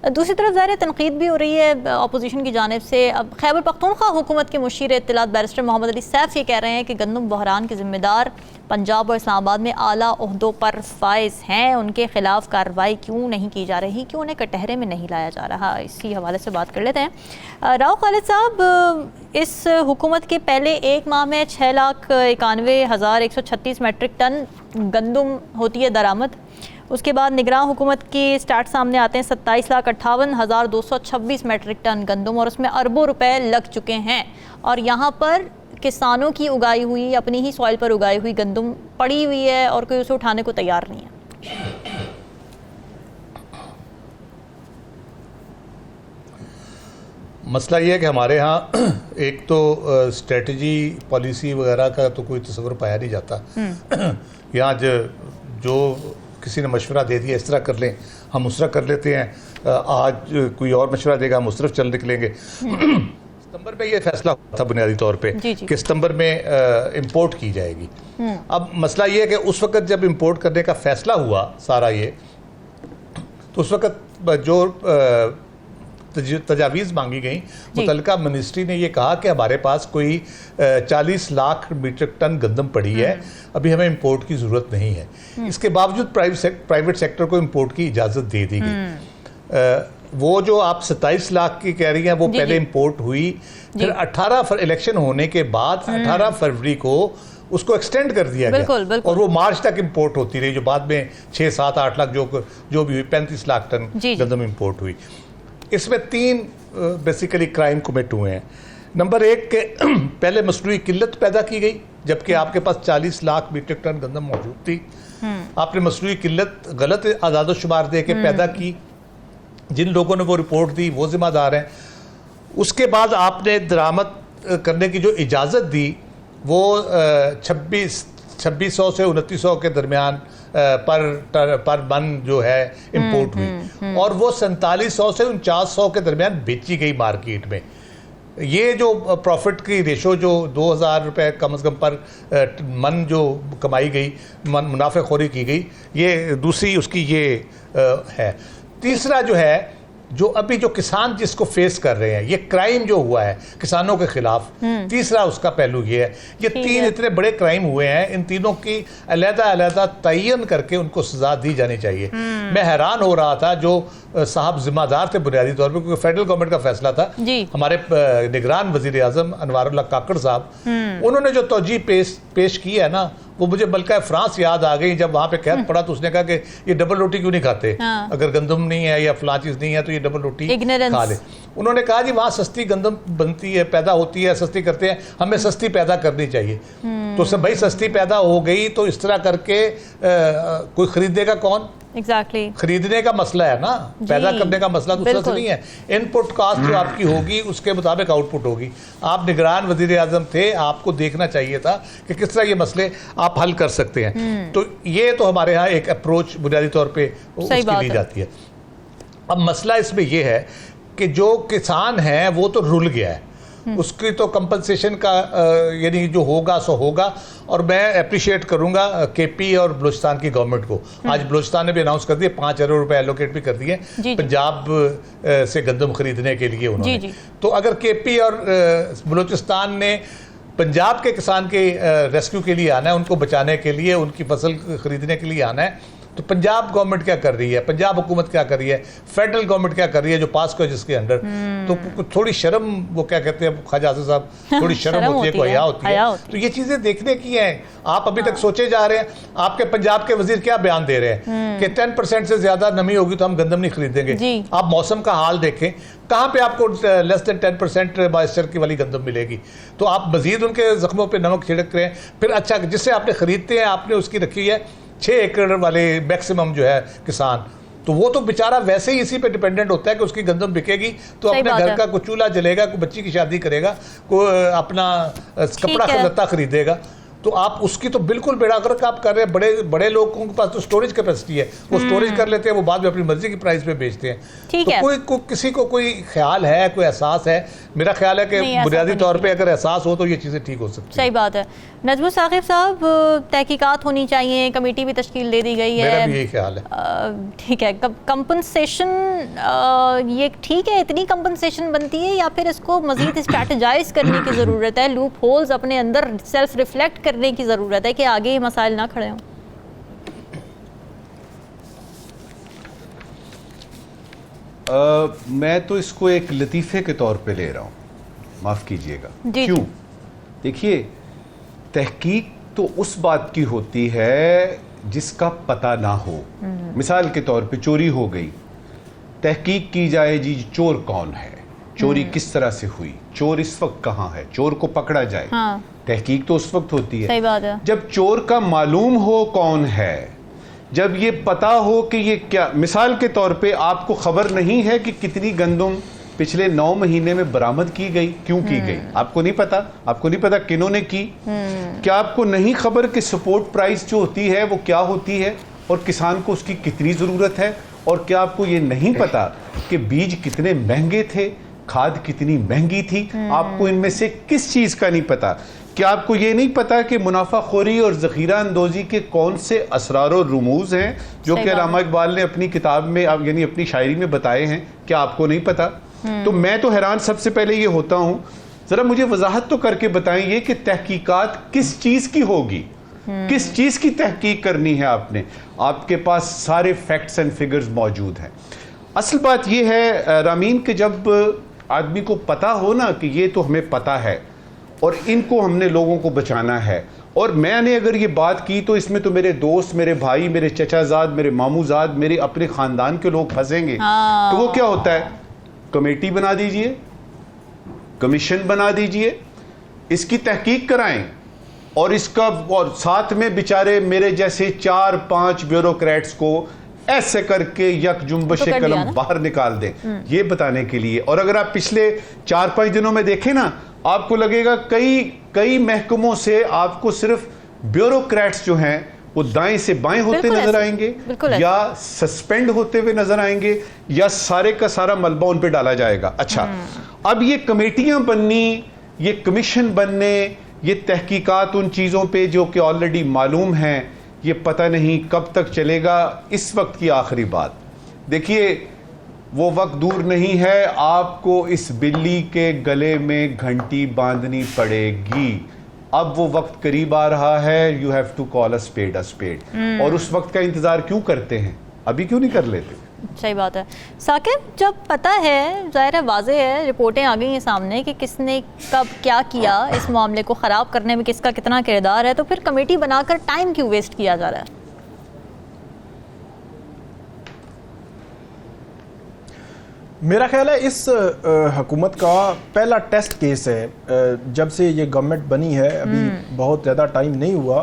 दूसरी तरफ ज़ाहिर तनकीद भी हो रही है अपोजिशन की जानिब से। अब खैबर पख्तूनख्वा हुकूमत के मुशीर इत्तलात बैरिस्टर मोहम्मद अली सैफ ये कह रहे हैं कि गंदम बहरान के ज़िम्मेदार पंजाब और इस्लामाबाद में आला ओहदों पर फाइज हैं, उनके खिलाफ कार्रवाई क्यों नहीं की जा रही, क्यों उन्हें कटहरे में नहीं लाया जा रहा। इसी हवाले से बात कर लेते हैं। राव खालिद साहब, इस हुकूमत के पहले एक माह में 6,91,136 मेट्रिक टन गंदम होती है दरामद। उसके बाद निगरान हुकूमत की स्टार्ट सामने आते हैं 27,58,226 मेट्रिक टन गंदम और उसमें अरबों रुपए लग चुके हैं। और यहाँ पर किसानों की उगाई हुई, अपनी ही सॉइल पर उगाई हुई गंदम पड़ी हुई है और कोई उसे उठाने को तैयार नहीं है। मसला ये है कि हमारे यहाँ एक तो स्ट्रेटजी पॉलिसी वगैरह का तो कोई तस्वर पाया नहीं जाता। यहाँ जो किसी ने मशवरा दे दिया इस तरह कर लें, हम उस तरह कर लेते हैं, आज कोई और मशवरा देगा हम उस तरफ चल निकलेंगे। सितंबर में ये फैसला हुआ था बुनियादी तौर पे कि सितंबर में इंपोर्ट की जाएगी। अब मसला ये है कि उस वक्त जब इंपोर्ट करने का फैसला हुआ सारा ये, तो उस वक्त जो तजावीज़ मांगी गई, मुतल्लिका मिनिस्ट्री ने ये कहा कि हमारे पास कोई 40 लाख मीट्रिक टन गंदम पड़ी है, अभी हमें इंपोर्ट की ज़रूरत नहीं है। इसके बावजूद प्राइवेट सेक्टर को इंपोर्ट की इजाज़त दे दी गई। वो जो आप 27 लाख की कह रही हैं वो पहले इंपोर्ट हुई, फिर 18 इलेक्शन होने के बाद 18 फरवरी को उसको एक्सटेंड कर दिया गया और वो मार्च तक इंपोर्ट होती रही, जो बाद में 6, 7, 8 लाख जो भी हुई 35 लाख टन गंदम इंपोर्ट हुई। इसमें 3 बेसिकली क्राइम कमिट हुए हैं। नंबर 1 के पहले मसनूई किल्लत पैदा की गई, जबकि आपके पास 40 लाख मीट्रिक टन गंदम मौजूद थी। आपने मसनूई किल्लत गलत आदादोशुमार दे के पैदा की, जिन लोगों ने वो रिपोर्ट दी वो जिम्मेदार हैं। उसके बाद आपने दरामद करने की जो इजाज़त दी वो 2600 से 2900 के दरमियान पर मन जो है इंपोर्ट हुई और वो 4700 से 4900 के दरमियान बेची गई मार्केट में। ये जो प्रॉफिट की रेशो जो 2000 रुपये कम से कम पर मन जो कमाई गई, मुनाफेखोरी की गई, ये दूसरी उसकी ये है। तीसरा जो है, जो अभी जो किसान जिसको फेस कर रहे हैं, ये क्राइम जो हुआ है किसानों के खिलाफ, तीसरा उसका पहलू ये है। ये 3 इतने बड़े क्राइम हुए हैं, इन तीनों की अलग-अलग तयन करके उनको सजा दी जानी चाहिए। मैं हैरान हो रहा था जो साहब जिम्मेदार थे बुनियादी तौर पर, क्योंकि फेडरल गवर्नमेंट का फैसला था, हमारे निगरान वजीर आजम अनवारुल्लाह काकड़ साहब, उन्होंने जो तौजीह पेश की है ना, वो मुझे बल्कि फ्रांस याद आ गई। जब वहाँ पे कैद पड़ा तो उसने कहा कि ये डबल रोटी क्यों नहीं खाते, अगर गंदम नहीं है या फलां चीज़ नहीं है तो ये डबल रोटी खा ले। उन्होंने कहा जी वहाँ सस्ती गंदम बनती है, पैदा होती है, सस्ती करते हैं, हमें सस्ती पैदा करनी चाहिए। तो सब भाई सस्ती पैदा हो गई तो इस तरह करके कोई खरीदेगा कौन? Exactly. खरीदने का मसला है ना, पैदा करने का मसला दूसरा से नहीं है। इनपुट कास्ट जो आपकी होगी उसके मुताबिक आउटपुट होगी। आप निगरान वजीर आजम थे, आपको देखना चाहिए था कि किस तरह ये मसले आप हल कर सकते हैं। तो ये तो हमारे यहाँ एक अप्रोच बुनियादी तौर पे उसकी ली जाती है। अब मसला इसमें यह है कि जो किसान है वो तो रुल गया है, उसकी तो कंपनसेशन का यानी जो होगा सो होगा। और मैं अप्रिशिएट करूंगा केपी और बलूचिस्तान की गवर्नमेंट को। आज बलूचिस्तान ने भी अनाउंस कर दिया 5 अरब रुपए एलोकेट भी कर दिए पंजाब से गंदम खरीदने के लिए उन्होंने। तो अगर केपी और बलूचिस्तान ने पंजाब के किसान के रेस्क्यू के लिए आना है, उनको बचाने के लिए, उनकी फसल खरीदने के लिए आना है, तो पंजाब गवर्नमेंट क्या कर रही है, पंजाब हुकूमत क्या कर रही है, फेडरल गवर्नमेंट क्या कर रही है जो पास को जिसके अंडर, तो थोड़ी शर्म, वो क्या कहते हैं ख्वाजा आसिफ साहब, थोड़ी शर्म होती है, कोई हया होती है। तो ये चीजें देखने की हैं। आप अभी तक सोचे जा रहे हैं। आपके पंजाब के वजीर क्या बयान दे रहे हैं कि 10% से ज्यादा नमी होगी तो हम गंदम नहीं खरीदेंगे। आप मौसम का हाल देखें, कहाँ पे आपको लेस देन 10% मॉइस्चर की वाली गंदम मिलेगी। तो आप मजीद उनके जख्मों पे नमक छिड़क रहे हैं। फिर अच्छा, जिससे आपने खरीदते हैं, आपने उसकी रखी है 6 एकड़ वाले मैक्सिमम जो है किसान, तो वो तो बेचारा वैसे ही इसी पे डिपेंडेंट होता है कि उसकी गंदम बिकेगी तो अपने घर का कोई चूल्हा जलेगा, कोई बच्ची की शादी करेगा, कोई अपना कपड़ा लत्ता खरीदेगा। तो आप उसकी तो बिल्कुल बेड़ा गर्क आप कर रहे हैं। बड़े लोगों के पास तो स्टोरेज कैपेसिटी है, वो स्टोरेज कर लेते हैं, वो बाद में अपनी मर्जी की प्राइस पे बेचते हैं। तो किसी को कोई ख्याल है, कोई एहसास है? मेरा ख्याल है कि बुनियादी तौर पे अगर एहसास हो तो ये चीज़ें ठीक हो सकती हैं। सही बात है। नजमुल साकिब साहब, तहकीकात होनी चाहिए, कमेटी भी तश्कील दे दी गई है, मेरा भी यही ख्याल है। ठीक है। कंपनसेशन ये ठीक है, इतनी कंपनसेशन बनती है या फिर इसको मजीद स्ट्रैटेजाइज करने की ज़रूरत है, लूप होल्स अपने अंदर सेल्फ रिफ्लेक्ट करने की ज़रूरत है कि आगे ये मसाइल ना खड़े हों? मैं तो इसको एक लतीफ़े के तौर पे ले रहा हूँ, माफ़ कीजिएगा। क्यों? देखिए, तहकीक तो उस बात की होती है जिसका पता ना हो। मिसाल के तौर पे चोरी हो गई, तहकीक की जाए जी चोर कौन है, चोरी किस तरह से हुई, चोर इस वक्त कहाँ है, चोर को पकड़ा जाए। तहकीक तो उस वक्त होती है। सही बात है। जब चोर का मालूम हो कौन है, जब ये पता हो कि ये क्या, मिसाल के तौर पे आपको खबर नहीं है कि कितनी गंदम पिछले 9 महीने में बरामद की गई, क्यों की गई, आपको नहीं पता। आपको नहीं पता किन्होंने की। क्या आपको नहीं खबर कि सपोर्ट प्राइस जो होती है वो क्या होती है और किसान को उसकी कितनी ज़रूरत है। और क्या आपको ये नहीं पता कि बीज कितने महंगे थे, खाद कितनी महंगी थी। आपको इनमें से किस चीज़ का नहीं पता। क्या आपको ये नहीं पता कि मुनाफाखोरी और ज़ख़ीरा अंदोज़ी के कौन से असरार और रुमूज़ हैं जो कि अल्लामा इकबाल ने अपनी किताब में, यानी अपनी शायरी में बताए हैं? क्या आपको नहीं पता? तो मैं तो हैरान सबसे पहले ये होता हूँ, ज़रा मुझे वजाहत तो करके बताएं ये कि तहकीकात किस चीज़ की होगी, किस चीज़ की तहकीक करनी है आपने। आपके पास सारे फैक्ट्स एंड फिगर्स मौजूद हैं। असल बात ये है रामीन कि जब आदमी को पता हो ना कि ये तो हमें पता है और इनको हमने लोगों को बचाना है, और मैंने अगर ये बात की तो इसमें तो मेरे दोस्त, मेरे भाई, मेरे चचाजाद, मेरे मामूजाद, मेरे अपने ख़ानदान के लोग फंसेंगे। तो वो क्या होता है, कमेटी बना दीजिए, कमीशन बना दीजिए, इसकी तहकीक कराएं और इसका, और साथ में बेचारे मेरे जैसे 4-5 ब्यूरोक्रेट्स को ऐसे करके यक जुम्बश कलम बाहर निकाल दें, ये बताने के लिए। और अगर आप पिछले 4-5 दिनों में देखें ना, आपको लगेगा कई महकमों से आपको सिर्फ ब्यूरोक्रेट्स जो हैं वो दाएं से बाएं होते नजर आएंगे, या सस्पेंड होते हुए नजर आएंगे, या सारे का सारा मलबा उन पे डाला जाएगा। अच्छा, अब ये कमेटियां बननी, ये कमीशन बनने, ये तहकीकात उन चीज़ों पे जो कि ऑलरेडी मालूम हैं, ये पता नहीं कब तक चलेगा। इस वक्त की आखिरी बात देखिए, वो वक्त दूर नहीं है, आपको इस बिल्ली के गले में घंटी बांधनी पड़ेगी। अब वो वक्त करीब आ रहा है। You have to call a spade. और उस वक्त का इंतजार क्यों करते हैं, अभी क्यों नहीं कर लेते? सही बात है। साकिब, जब पता है, ज़ाहिर है, वाज़ेह है, रिपोर्टें आ गई हैं सामने कि किसने कब क्या किया, इस मामले को ख़राब करने में किसका कितना किरदार है, तो फिर कमेटी बनाकर टाइम क्यों वेस्ट किया जा रहा है? मेरा ख्याल है इस हुकूमत का पहला टेस्ट केस है। जब से ये गवर्नमेंट बनी है, अभी बहुत ज़्यादा टाइम नहीं हुआ,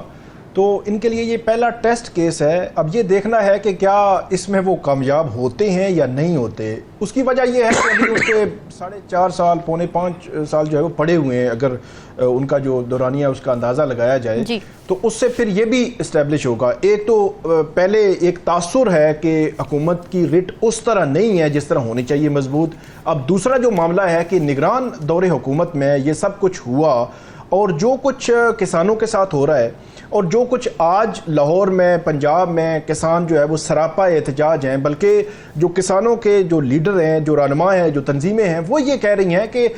तो इनके लिए ये पहला टेस्ट केस है। अब ये देखना है कि क्या इसमें वो कामयाब होते हैं या नहीं होते। उसकी वजह ये है कि अभी उनके 4.5 साल, पौने 5 साल जो है वो पड़े हुए हैं। अगर उनका जो दौरानिया है उसका अंदाज़ा लगाया जाए तो उससे फिर ये भी इस्टेब्लिश होगा। एक तो पहले एक तासुर है कि हुकूमत की रिट उस तरह नहीं है जिस तरह होनी चाहिए मजबूत। अब दूसरा जो मामला है कि निगरान दौरे हुकूमत में ये सब कुछ हुआ और जो कुछ किसानों के साथ हो रहा है और जो कुछ आज लाहौर में, पंजाब में किसान जो है वो सरापा एहतजाज हैं, बल्कि जो किसानों के जो लीडर हैं, जो रहनुमा हैं, जो तंजीमें हैं, वो ये कह रही हैं कि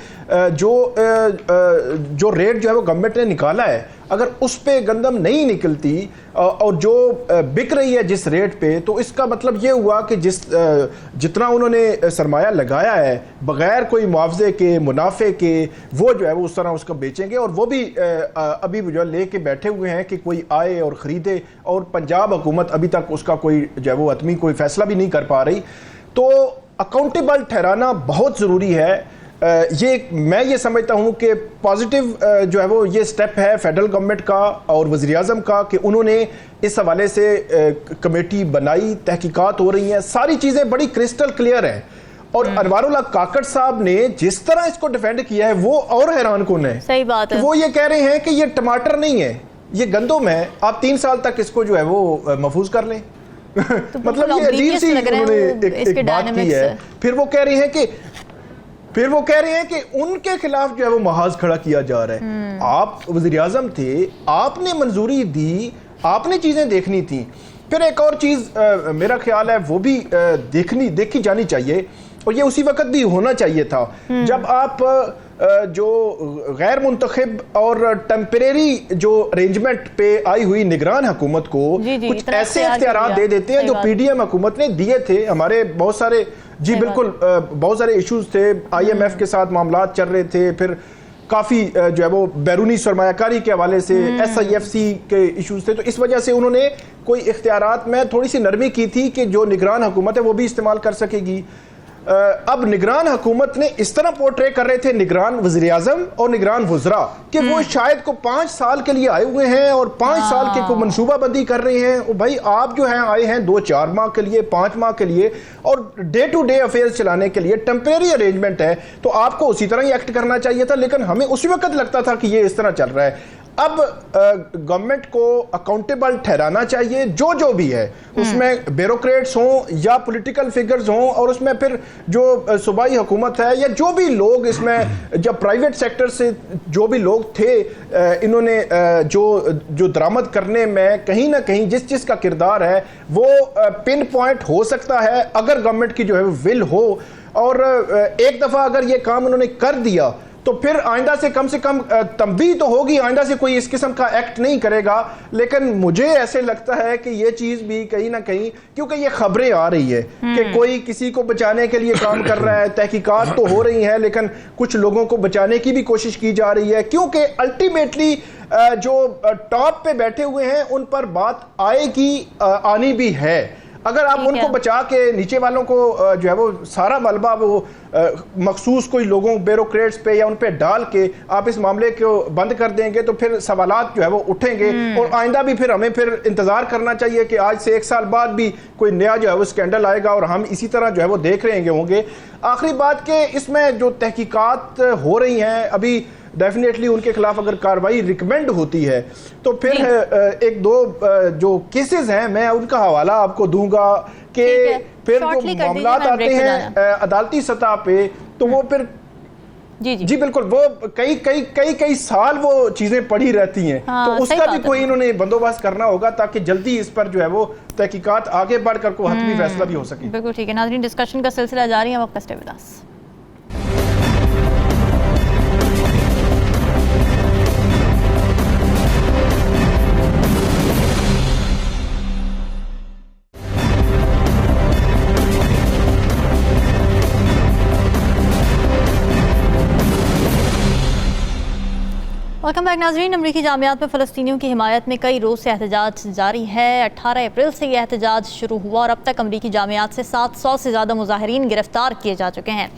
जो रेट जो है वो गवर्नमेंट ने निकाला है, अगर उस पे गंदम नहीं निकलती और जो बिक रही है जिस रेट पे, तो इसका मतलब ये हुआ कि जितना उन्होंने सरमाया लगाया है बगैर कोई मुआवजे के, मुनाफे के, वो जो है वो उस तरह उसको बेचेंगे। और वो भी अभी जो है लेके बैठे हुए हैं कि कोई आए और ख़रीदे, और पंजाब हुकूमत अभी तक उसका कोई जो है वो हतमी कोई फैसला भी नहीं कर पा रही। तो अकाउंटेबल ठहराना बहुत ज़रूरी है। मैं ये समझता हूँ कि पॉजिटिव जो है वो ये स्टेप है फेडरल गवर्नमेंट का और वज़ीर-ए-आज़म का कि उन्होंने इस हवाले से कमेटी बनाई, तहकीकात हो रही हैं, सारी चीज़ें बड़ी क्रिस्टल क्लियर हैं। और अनवारुल्लाह काकड़ साहब ने जिस तरह इसको डिफेंड किया है वो और हैरान कौन है। सही बात है। वो ये कह रहे हैं कि ये टमाटर नहीं है, ये गंदम है, आप 3 साल तक इसको जो है वो महफूज कर लें। तो मतलब ये अजीब सी उन्होंने एक बात की है। फिर वो कह रहे हैं कि उनके खिलाफ जो है वो महाज खड़ा किया जा रहा है। आप वज़ीर-ए-आज़म थे, आपने मंजूरी दी, आपने चीजें देखनी थी। फिर एक और चीज मेरा ख्याल है वो भी देखी जानी चाहिए, और ये उसी वक्त भी होना चाहिए था जब आप जो गैर मुंतखब और टेम्परेरी जो अरेंजमेंट पे आई हुई निगरान हुकूमत को कुछ ऐसे इख्तियारात दे देते हैं जो पीडीएम हुकूमत ने दिए थे। हमारे बहुत सारे बिल्कुल बहुत सारे इश्यूज थे, IMF के साथ मामला चल रहे थे, फिर काफ़ी जो है वो बैरूनी सरमायाकारी के हवाले से SIFC के इश्यूज थे। तो इस वजह से उन्होंने कोई इख्तियारात में थोड़ी सी नरमी की थी कि जो निगरान हुकूमत है वो भी इस्तेमाल कर सकेगी। अब निगरान हुकूमत ने इस तरह पोर्ट्रे कर रहे थे निगरान वज़ीर-ए-आज़म और निगरान वज़रा कि वो शायद को 5 साल के लिए आए हुए हैं और 5 साल के को मनसूबाबंदी कर रहे हैं। और भाई आप जो हैं आए हैं 2-4 माह के लिए, 5 माह के लिए, और डे टू डे अफेयर्स चलाने के लिए टेम्परेरी अरेंजमेंट है, तो आपको उसी तरह ही एक्ट करना चाहिए था। लेकिन हमें उसी वक्त लगता था कि ये इस तरह चल रहा है। अब गवर्नमेंट को अकाउंटेबल ठहराना चाहिए, जो भी है, उसमें ब्यूरोक्रेट्स हों या पॉलिटिकल फिगर्स हों, और उसमें फिर जो सूबाई हुकूमत है या जो भी लोग इसमें जब प्राइवेट सेक्टर से जो भी लोग थे, इन्होंने जो दरामद करने में कहीं ना कहीं जिस का किरदार है वो पिन पॉइंट हो सकता है अगर गवर्नमेंट की जो है विल हो। और एक दफ़ा अगर ये काम उन्होंने कर दिया तो फिर आइंदा से कम तंबीह तो होगी, आइंदा से कोई इस किस्म का एक्ट नहीं करेगा। लेकिन मुझे ऐसे लगता है कि ये चीज भी कहीं ना कहीं, क्योंकि ये खबरें आ रही है कि कोई किसी को बचाने के लिए काम कर रहा है, तहकीकात तो हो रही है, लेकिन कुछ लोगों को बचाने की भी कोशिश की जा रही है, क्योंकि अल्टीमेटली जो टॉप पे बैठे हुए हैं उन पर बात आएगी, आनी भी है। अगर आप उनको बचा के नीचे वालों को जो है वो सारा मलबा वो मखसूस कोई लोगों ब्यूरोक्रेट्स पे या उन पे डाल के आप इस मामले को बंद कर देंगे तो फिर सवालात जो है वो उठेंगे, और आइंदा भी फिर हमें फिर इंतजार करना चाहिए कि आज से 1 साल बाद भी कोई नया जो है वो स्कैंडल आएगा और हम इसी तरह जो है वो देख रहे होंगे। आखिरी बात के इसमें जो तहकीकात हो रही हैं अभी, डेफिनेटली उनके खिलाफ अगर कार्रवाई रिकमेंड होती है तो फिर 1-2 जो केसेस हैं मैं उनका हवाला आपको दूंगा कि फिर जो मामला आते हैं अदालती सतह पे तो वो फिर जी बिल्कुल वो कई साल वो चीजें पड़ी रहती हैं। तो उसका भी कोई इन्होंने बंदोबस्त करना होगा ताकि जल्दी इस पर जो है वो तहकीकात आगे बढ़कर को हतमी फैसला भी हो सके। बिल्कुल ठीक है नाज़रीन, डिस्कशन का सिलसिला जारी है, वक्त stay with us. Welcome back नाज़रीन। अमरीकी जामियात में फ़लस्तीनियों की हिमायत में कई रोज़ से एहतजाज जारी है। 18 अप्रैल से यह एहतजाज शुरू हुआ और अब तक अमरीकी जामियात से 700 से ज़्यादा मुज़ाहिरीन गिरफ्तार किए जा चुके हैं।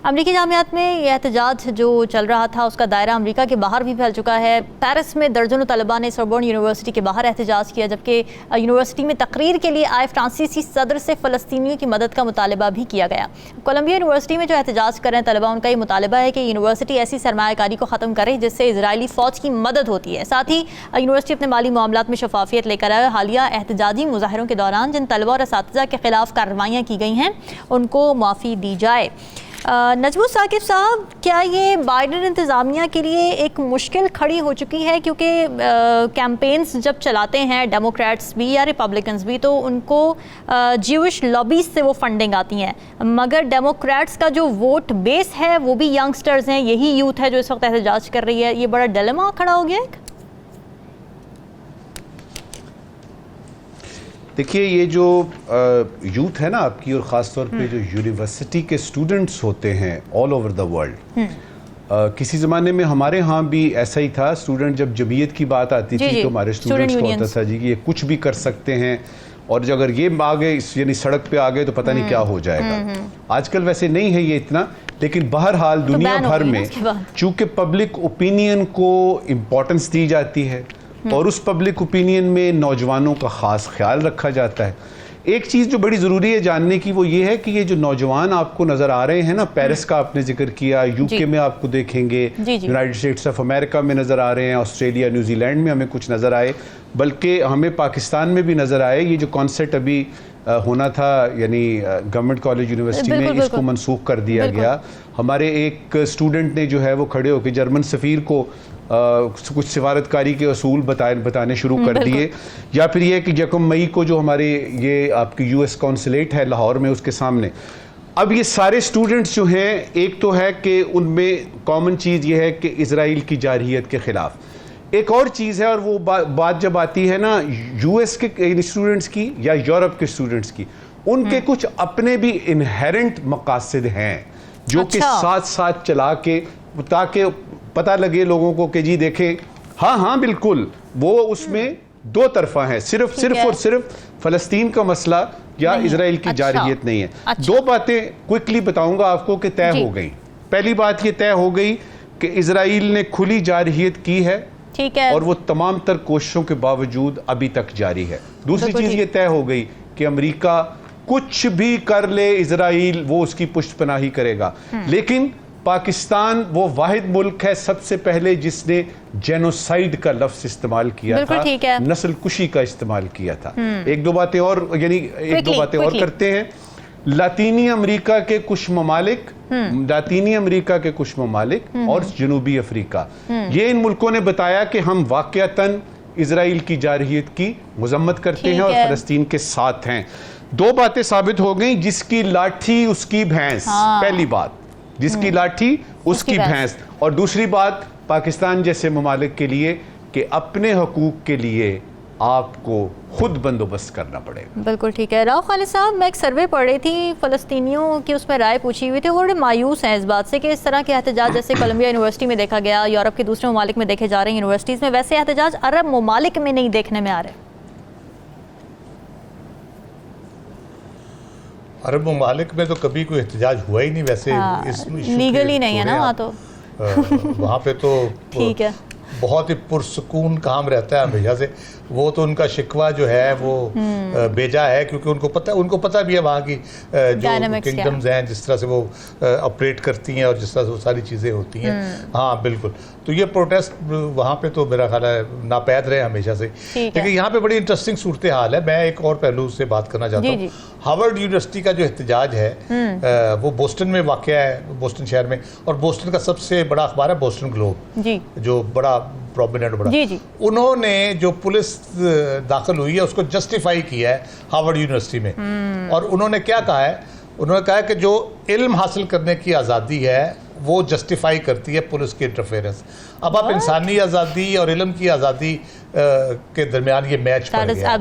अमरीकी जामियात में यह एहतजाज जो चल रहा था उसका दायरा अमेरिका के बाहर भी फैल चुका है। पेरिस में दर्जनों तलबा ने सोरबोन यूनिवर्सिटी के बाहर एहतजाज किया, जबकि यूनिवर्सिटी में तकरीर के लिए आए फ्रांसीसी सदर से फ़लस्तीनियों की मदद का मुतालबा भी किया गया। कोलंबिया यूनिवर्सिटी में जो एहतजाज कर रहे हैं तलबा, उनका ये मुतालबा है कि यूनिवर्सिटी ऐसी सरमायाकारी को ख़त्म करे जिससे इजरायली फ़ौज की मदद होती है। साथ ही यूनिवर्सिटी अपने माली मामलात में शफाफियत लेकर आए। हालिया एहतजाजी मुजाहरों के दौरान जिन तलबा और असातिज़ा के खिलाफ कार्रवाइयाँ की गई हैं उनको माफ़ी दी जाए। नजमुल साकिब साहब, क्या ये बाइडेन इंतज़ामिया के लिए एक मुश्किल खड़ी हो चुकी है, क्योंकि कैंपेन्स जब चलाते हैं डेमोक्रेट्स भी या रिपब्लिकन्स भी तो उनको ज्यूइश लॉबीज से वो फंडिंग आती हैं, मगर डेमोक्रेट्स का जो वोट बेस है वो भी यंगस्टर्स हैं, यही यूथ है जो इस वक्त एहतजाज कर रही है। ये बड़ा डिलेमा खड़ा हो गया है। देखिए, ये जो यूथ है ना आपकी, और ख़ास तौर पे जो यूनिवर्सिटी के स्टूडेंट्स होते हैं ऑल ओवर द वर्ल्ड, किसी ज़माने में हमारे यहाँ भी ऐसा ही था। स्टूडेंट जब जमीयत की बात आती थी तो हमारे स्टूडेंट्स को होता था जी कि ये कुछ भी कर सकते हैं, और अगर ये आ गए यानी सड़क पे आ गए तो पता नहीं क्या हो जाएगा। आजकल वैसे नहीं है ये इतना, लेकिन बहरहाल दुनिया भर में चूँकि पब्लिक ओपिनियन को इम्पोर्टेंस दी जाती है और उस पब्लिक ओपिनियन में नौजवानों का ख़ास ख्याल रखा जाता है। एक चीज़ जो बड़ी ज़रूरी है जानने की वो ये है कि ये जो नौजवान आपको नज़र आ रहे हैं ना, पेरिस का आपने जिक्र किया, यूके में आपको देखेंगे, यूनाइटेड स्टेट्स ऑफ अमेरिका में नज़र आ रहे हैं, ऑस्ट्रेलिया न्यूजीलैंड में हमें कुछ नज़र आए, बल्कि हमें पाकिस्तान में भी नज़र आए। ये जो कॉन्सेप्ट अभी होना था यानी गवर्नमेंट कॉलेज यूनिवर्सिटी में, इसको मनसूख कर दिया गया। हमारे एक स्टूडेंट ने जो है वो खड़े होकर जर्मन सफ़ीर को कुछ सिफारतकारी के असूल बताने शुरू कर दिए, या फिर ये कि 1 मई को जो हमारे ये आपकी यूएस कौंसलेट है लाहौर में उसके सामने। अब ये सारे स्टूडेंट्स जो हैं, एक तो है कि उनमें कॉमन चीज़ ये है कि इजराइल की जारहियत के ख़िलाफ़। एक और चीज़ है, और वो बात जब आती है ना यूएस के स्टूडेंट्स की या यूरोप के स्टूडेंट्स की, उनके कुछ अपने भी इनहेरेंट मकासद हैं जो कि साथ साथ चला के, ताकि पता लगे लोगों को कि जी देखें, हाँ बिल्कुल वो उसमें दो तरफा है, सिर्फ और सिर्फ फ़लस्तीन का मसला या इजराइल की जारहियत नहीं है। दो बातें क्विकली बताऊंगा आपको कि तय हो गई। पहली बात ये तय हो गई कि इजराइल ने खुली जारहियत की है, ठीक है, और वो तमाम तर कोशिशों के बावजूद अभी तक जारी है। दूसरी चीज़ ये तय हो गई कि अमेरिका कुछ भी कर ले इजराइल वो उसकी पुष्टपनाही करेगा, लेकिन पाकिस्तान वो वाहिद मुल्क है सबसे पहले जिसने जेनोसाइड का लफ्ज इस्तेमाल किया था, नस्ल कुशी का इस्तेमाल किया था। एक दो बातें और करते हैं। लातीनी अमेरिका के कुछ ममालिक और जनूबी अफ्रीका, ये इन मुल्कों ने बताया कि हम वाकयातन इजराइल की जारहियत की मजम्मत करते हैं और फलस्तीन के साथ हैं। दो बातें साबित हो गई, जिसकी लाठी उसकी भैंस। पहली बात, जिसकी लाठी उसकी भैंस, और दूसरी बात पाकिस्तान जैसे ममालिक के लिए कि अपने हकूक के लिए आपको खुद बंदोबस्त करना पड़ेगा। बिल्कुल ठीक है। राव खालिद साहब, मैं एक सर्वे पढ़ रही थी, फ़लस्तीनियों की उसमें राय पूछी हुई थी, वो बड़े मायूस हैं इस बात से कि इस तरह के एहतजाज जैसे कोलंबिया यूनिवर्सिटी में देखा गया, यूरोप के दूसरे ममालिक में देखे जा रहे हैं यूनिवर्सिटीज़ में, वैसे एहतजाज अरब ममालिक में नहीं देखने में आ रहे। अरब ममालिक में तो कभी कोई एहतजाज हुआ ही नहीं वैसे। लीगली नहीं है ना वहाँ, तो वहाँ पे तो ठीक है, बहुत ही पुरसकून काम रहता है हमेशा से। वो तो उनका शिकवा जो है वो बेजा है, क्योंकि उनको पता भी है वहाँ की जो किंगडम्स हैं, जिस तरह से वो ऑपरेट करती हैं और जिस तरह से वो सारी चीज़ें होती हैं। हाँ बिल्कुल, तो ये प्रोटेस्ट वहाँ पे तो मेरा ख्याल है नापैद रहे हमेशा से। लेकिन यहाँ पे बड़ी इंटरेस्टिंग सूरत हाल है। मैं एक और पहलू से बात करना चाहता हूँ। हार्वर्ड यूनिवर्सिटी का जो एहतजाज है वो बोस्टन में वाक़या है, बोस्टन शहर में, और बोस्टन का सबसे बड़ा अखबार है बोस्टन ग्लोब, जो बड़ा प्रोमिनेंट बड़ा। उन्होंने जो पुलिस दाखिल हुई है उसको जस्टिफाई किया है हार्वर्ड यूनिवर्सिटी में, और उन्होंने क्या कहा है, उन्होंने कहा कि जो इल्म हासिल करने की आज़ादी है वो जस्टिफाई करती है पुलिस की इंटरफेरेंस। अब आप इंसानी आज़ादी और इल्म की आज़ादी के दरमियान ये मैच पड़ गया।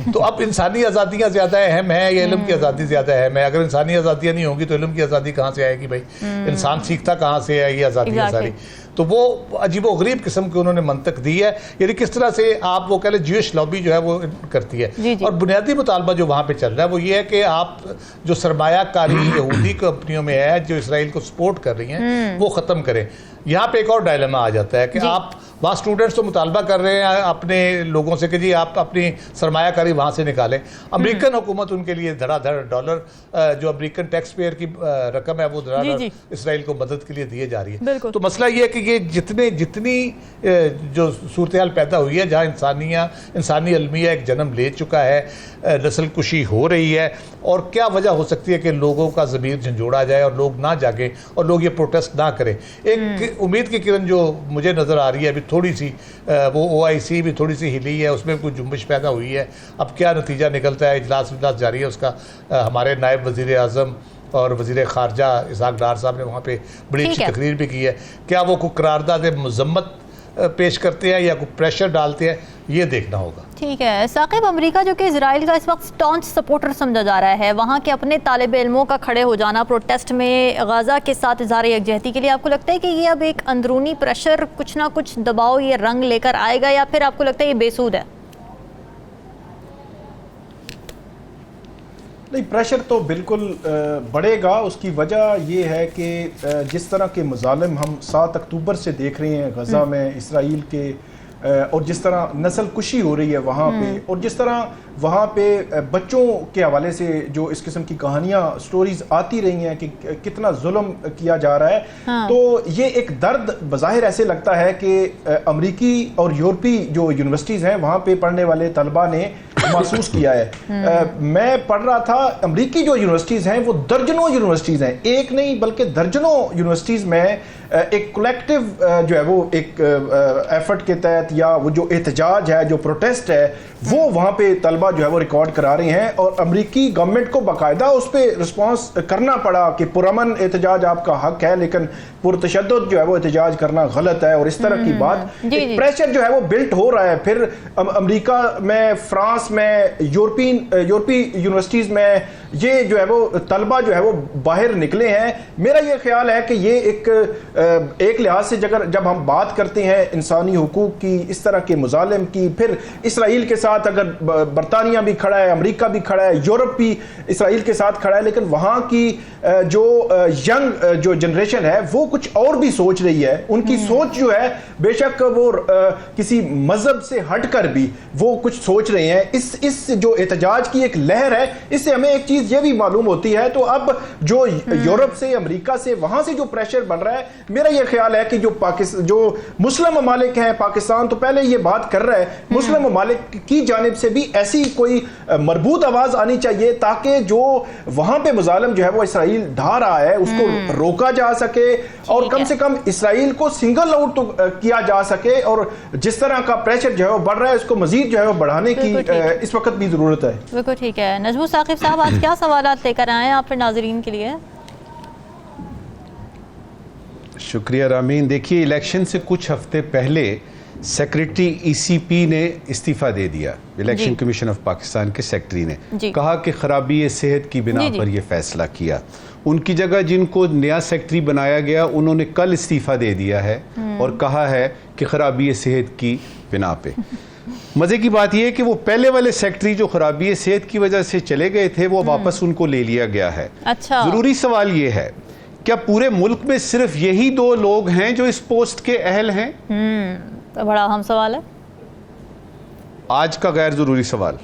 तो अब इंसानी आज़ादियाँ ज़्यादा अहम है या इल्म की आज़ादी ज़्यादा अहम है? अगर इंसानी आज़ादियाँ नहीं होंगी तो इल्म की आज़ादी कहाँ से आएगी भाई? इंसान सीखता कहाँ से है ये आज़ादियाँ सारी? तो वो अजीबो गरीब किस्म की उन्होंने मंतक दी है, यानी किस तरह से आप वो कह लें ज्यूइश लॉबी जो है वो करती है। जी। और बुनियादी मुतालबा जो वहाँ पे चल रहा है वो ये है कि आप जो सरमायाकारी यहूदी कंपनियों में है जो इसराइल को सपोर्ट कर रही हैं वो ख़त्म करें। यहाँ पे एक और डायलेमा आ जाता है कि आप वहाँ स्टूडेंट्स तो मुतालबा कर रहे हैं अपने लोगों से कि जी आप अपनी सरमायाकारी वहाँ से निकालें। अमेरिकन हुकूमत उनके लिए धड़ाधड़ डॉलर जो अमेरिकन टैक्स पेयर की रकम है वो धड़ाधड़ इसराइल को मदद के लिए दिए जा रही है। तो मसला ये है कि ये जितनी जो सूरत हाल पैदा हुई है जहाँ इंसानी अलमिया एक जन्म ले चुका है, नस्ल कुशी हो रही है, और क्या वजह हो सकती है कि लोगों का ज़मीर झंझोड़ा जाए और लोग ना जागें और लोग ये प्रोटेस्ट ना करें। एक उम्मीद की किरण जो मुझे नज़र आ रही है अभी थोड़ी सी, वो OIC भी थोड़ी सी हिली है, उसमें कुछ जुम्बिश पैदा हुई है। अब क्या नतीजा निकलता है, इजलास जारी है उसका। हमारे नायब वज़ीर आज़म और वज़ीर ख़ारजा इसहाक़ डार साहब ने वहाँ पे बड़ी अच्छी तकरीर भी की है। क्या वो कोई करारदाद मज़म्मत पेश करते हैं या कोई प्रेशर डालते हैं, ये देखना होगा। ठीक है साकिब, अमेरिका जो कि इजराइल का इस वक्त स्टॉन्च सपोर्टर समझा जा रहा है, वहाँ के अपने तालिब इल्मों का खड़े हो जाना प्रोटेस्ट में गाज़ा के साथ इज़हार यकजहती के लिए, आपको लगता है कि ये अब एक अंदरूनी प्रेशर कुछ ना कुछ दबाव ये रंग लेकर आएगा, या फिर आपको लगता है ये बेसूद है? नहीं, प्रेशर तो बिल्कुल बढ़ेगा। उसकी वजह ये है कि जिस तरह के मज़ालिम हम 7 अक्टूबर से देख रहे हैं गज़ा में इसराइल के, और जिस तरह नस्ल कुशी हो रही है वहाँ पे, और जिस तरह वहाँ पे बच्चों के हवाले से जो इस किस्म की कहानियाँ स्टोरीज आती रही हैं कि कितना जुल्म किया जा रहा है, तो ये एक दर्द बज़ाहिर ऐसे लगता है कि अमरीकी और यूरोपी जो यूनिवर्सिटीज़ हैं वहाँ पे पढ़ने वाले तलबा ने महसूस किया है। मैं पढ़ रहा था, अमरीकी जो यूनिवर्सिटीज़ हैं वो दर्जनों यूनिवर्सिटीज़ हैं, एक नहीं बल्कि दर्जनों यूनिवर्सिटीज़ में एक कलेक्टिव जो है वो एक एफर्ट के तहत, या वो जो एहतजाज है, जो प्रोटेस्ट है, वो वहाँ पे तलबा जो है वो रिकॉर्ड करा रहे हैं। और अमरीकी गवर्नमेंट को बाकायदा उस पर रिस्पॉन्स करना पड़ा कि पुरअमन एहतजाज आपका हक है, लेकिन पुरतशद्दुद जो है वो एहतजाज करना गलत है, और इस तरह की बात। एक प्रेशर जो है वो बिल्ट हो रहा है। फिर अमरीका में, फ्रांस में, यूरोपी यूनिवर्सिटीज़ में ये जो है वो तलबा जो है वो बाहर निकले हैं। मेरा ये ख्याल है कि ये एक लिहाज से जब हम बात करते हैं इंसानी हुकूक की, इस तरह के मुजालिम की, फिर इसराइल के साथ अगर बरतानिया भी खड़ा है, अमेरिका भी खड़ा है, यूरोप भी इसराइल के साथ खड़ा है, लेकिन वहाँ की जो यंग जो जनरेशन है वो कुछ और भी सोच रही है। उनकी सोच जो है, बेशक वो किसी मजहब से हटकर भी वो कुछ सोच रहे हैं। इस जो एहतजाज की एक लहर है, इससे हमें एक चीज ये भी मालूम होती है। तो अब जो यूरोप से, अमेरिका से, वहां से जो प्रेशर बन रहा है, मेरा ये ख्याल है कि जो मुस्लिम ममालिक हैं, पाकिस्तान तो पहले ये बात कर रहा है, मुस्लिम ममालिक की जानिब से भी ऐसी कोई मरबूत आवाज आनी चाहिए ताकि जो वहां पे मुजालिम जो है वो इसराइल ढा रहा है उसको रोका जा सके, और कम से कम इसराइल को सिंगल आउट तो किया जा सके। और जिस तरह का प्रेशर जो है वो बढ़ रहा है, उसको मजीद जो है वो बढ़ाने की इस वक्त भी जरूरत है। बिल्कुल ठीक है। नजमू साकिब साहब, आज क्या सवालात लेकर आए हैं आप फिर नाजरीन के लिए? शुक्रिया रामीन। देखिए, इलेक्शन से कुछ हफ्ते पहले सेक्रेटरी ECP ने इस्तीफा दे दिया, इलेक्शन कमीशन ऑफ पाकिस्तान के सेक्रेटरी ने कहा कि खराबी सेहत की बिना पर यह फैसला किया। उनकी जगह जिनको नया सेक्रेटरी बनाया गया उन्होंने कल इस्तीफा दे दिया है और कहा है कि खराबी सेहत की बिना पे। मजे की बात यह है कि वो पहले वाले सेक्रेटरी जो खराबी सेहत की वजह से चले गए थे वो वापस उनको ले लिया गया है। अच्छा। जरूरी सवाल ये है, क्या पूरे मुल्क में सिर्फ यही 2 लोग हैं जो इस पोस्ट के अहल हैं? तो बड़ा अहम सवाल है। आज का गैर जरूरी सवाल,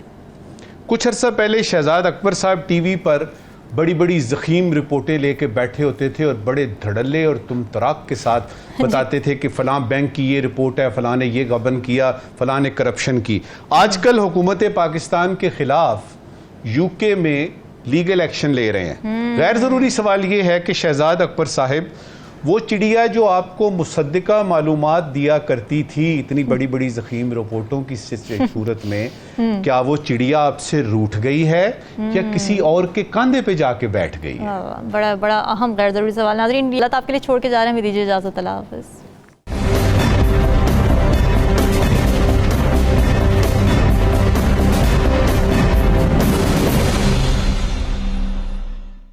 कुछ अर्सा पहले शहजाद अकबर साहब टीवी पर बड़ी बड़ी ज़ख़ीम रिपोर्टें लेके बैठे होते थे और बड़े धड़ल्ले और तुम तराक के साथ बताते थे कि फ़लाँ बैंक की ये रिपोर्ट है, फ़लाँ ने ये गबन किया, फ़लाँ ने करप्शन की। आजकल हुकूमत पाकिस्तान के ख़िलाफ़ UK में लीगल एक्शन ले रहे हैं। गैर ज़रूरी सवाल ये है कि शहजाद अकबर साहिब, वो चिड़िया जो आपको मुसद्दिका मालूमात दिया करती थी इतनी बड़ी बड़ी ज़ख़ीम रिपोर्टों की सूरत में, क्या वो चिड़िया आपसे रूठ गई है या किसी और के कंधे पे जाके बैठ गई है? बड़ा बड़ा अहम गैर ज़रूरी सवाल। नाज़रीन, अल्लाह आपके लिए छोड़ के जा रहे हैं, मेरी दीजिए इजाज़त। अल्लाह हाफ़िज़।